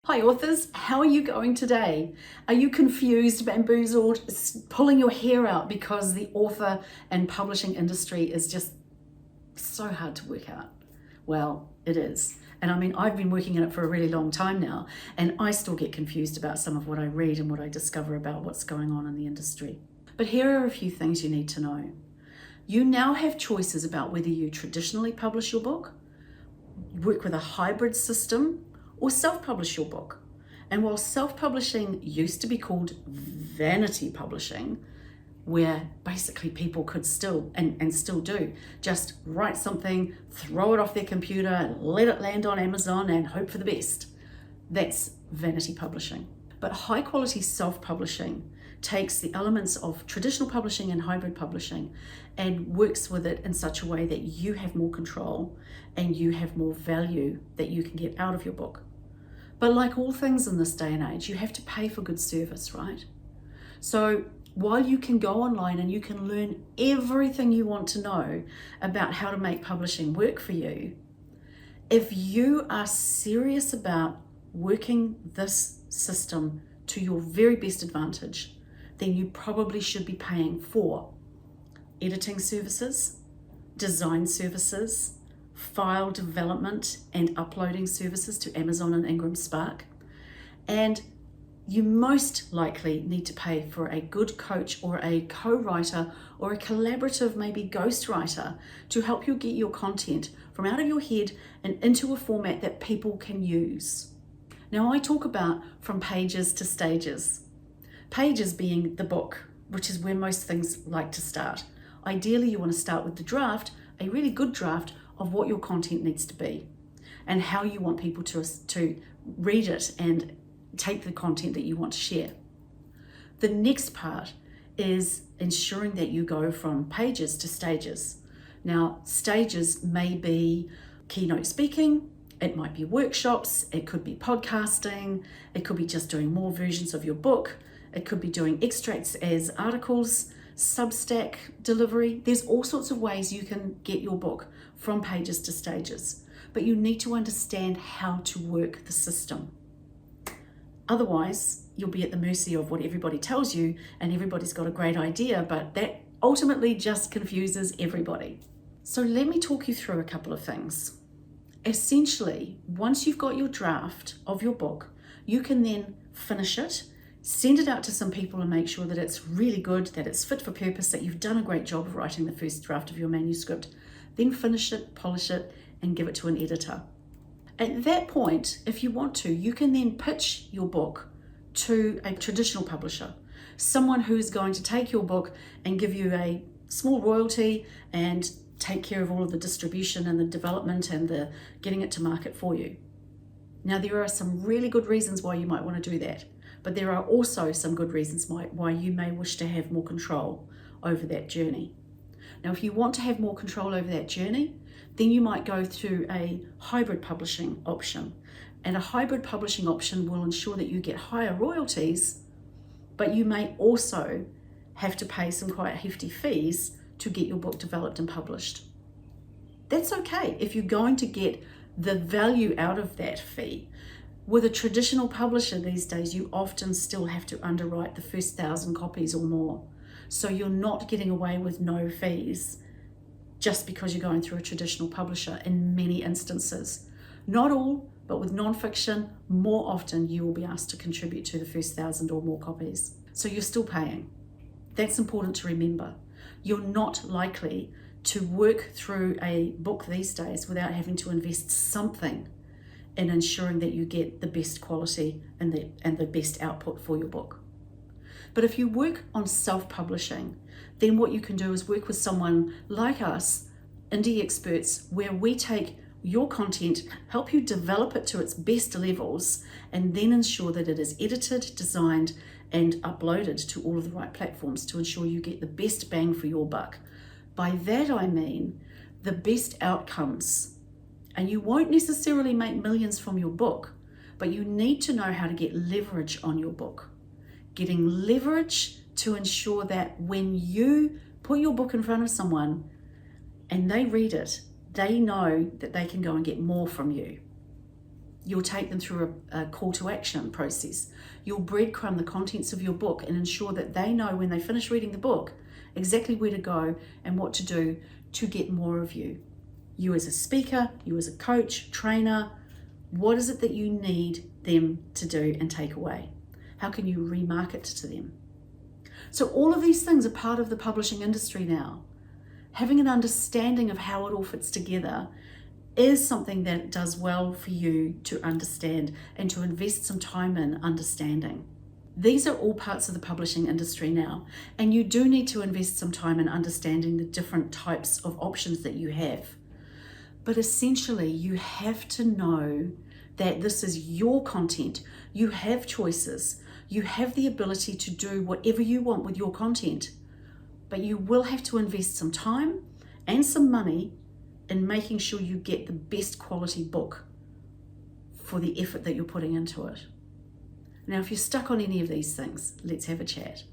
Hi authors, how are you going today? Are you confused, bamboozled, pulling your hair out because the author and publishing industry is just so hard to work out? Well, it is. And I mean, I've been working in it for a really long time now, and I still get confused about some of what I read and what I discover about what's going on in the industry. But here are a few things you need to know. You now have choices about whether you traditionally publish your book, work with a hybrid system, or self-publish your book. And while self-publishing used to be called vanity publishing, where basically people could still, and still do, just write something, throw it off their computer, and let it land on Amazon and hope for the best. That's vanity publishing. But high quality self-publishing takes the elements of traditional publishing and hybrid publishing and works with it in such a way that you have more control and you have more value that you can get out of your book. But like all things in this day and age, you have to pay for good service, right? So while you can go online and you can learn everything you want to know about how to make publishing work for you, if you are serious about working this system to your very best advantage, then you probably should be paying for editing services, design services, file development and uploading services to Amazon and Ingram Spark. And you most likely need to pay for a good coach or a co-writer or a collaborative, maybe ghostwriter, to help you get your content from out of your head and into a format that people can use. Now, I talk about from pages to stages. Pages being the book, which is where most things like to start. Ideally, you want to start with the draft, a really good draft of what your content needs to be and how you want people to read it and take the content that you want to share. The next part is ensuring that you go from pages to stages. Now, stages may be keynote speaking, it might be workshops, it could be podcasting, it could be just doing more versions of your book, it could be doing extracts as articles, Substack delivery. There's all sorts of ways you can get your book from pages to stages, but you need to understand how to work the system. Otherwise, you'll be at the mercy of what everybody tells you, and everybody's got a great idea, but that ultimately just confuses everybody. So let me talk you through a couple of things. Essentially, once you've got your draft of your book, you can then finish it, send it out to some people and make sure that it's really good, that it's fit for purpose, that you've done a great job of writing the first draft of your manuscript. Then finish it, polish it, and give it to an editor. At that point, if you want to, you can then pitch your book to a traditional publisher, someone who's going to take your book and give you a small royalty and take care of all of the distribution and the development and the getting it to market for you. Now, there are some really good reasons why you might want to do that, but there are also some good reasons why you may wish to have more control over that journey. Now, if you want to have more control over that journey, then you might go through a hybrid publishing option. And a hybrid publishing option will ensure that you get higher royalties, but you may also have to pay some quite hefty fees to get your book developed and published. That's okay if you're going to get the value out of that fee. With a traditional publisher these days, you often still have to underwrite the first 1,000 copies or more. So you're not getting away with no fees just because you're going through a traditional publisher in many instances. Not all, but with nonfiction, more often you will be asked to contribute to the first 1,000 or more copies. So you're still paying. That's important to remember. You're not likely to work through a book these days without having to invest something in ensuring that you get the best quality and the best output for your book. But if you work on self-publishing, then what you can do is work with someone like us, indie experts, where we take your content, help you develop it to its best levels, and then ensure that it is edited, designed, and uploaded to all of the right platforms to ensure you get the best bang for your buck. By that I mean the best outcomes. And you won't necessarily make millions from your book, but you need to know how to get leverage on your book. Getting leverage to ensure that when you put your book in front of someone and they read it, they know that they can go and get more from you. You'll take them through a call to action process. You'll breadcrumb the contents of your book and ensure that they know when they finish reading the book exactly where to go and what to do to get more of you. You as a speaker, you as a coach, trainer, what is it that you need them to do and take away? How can you remarket to them? So all of these things are part of the publishing industry now. Having an understanding of how it all fits together is something that does well for you to understand and to invest some time in understanding. These are all parts of the publishing industry now, and you do need to invest some time in understanding the different types of options that you have. But essentially, you have to know that this is your content. You have choices. You have the ability to do whatever you want with your content, but you will have to invest some time and some money in making sure you get the best quality book for the effort that you're putting into it. Now, if you're stuck on any of these things, let's have a chat.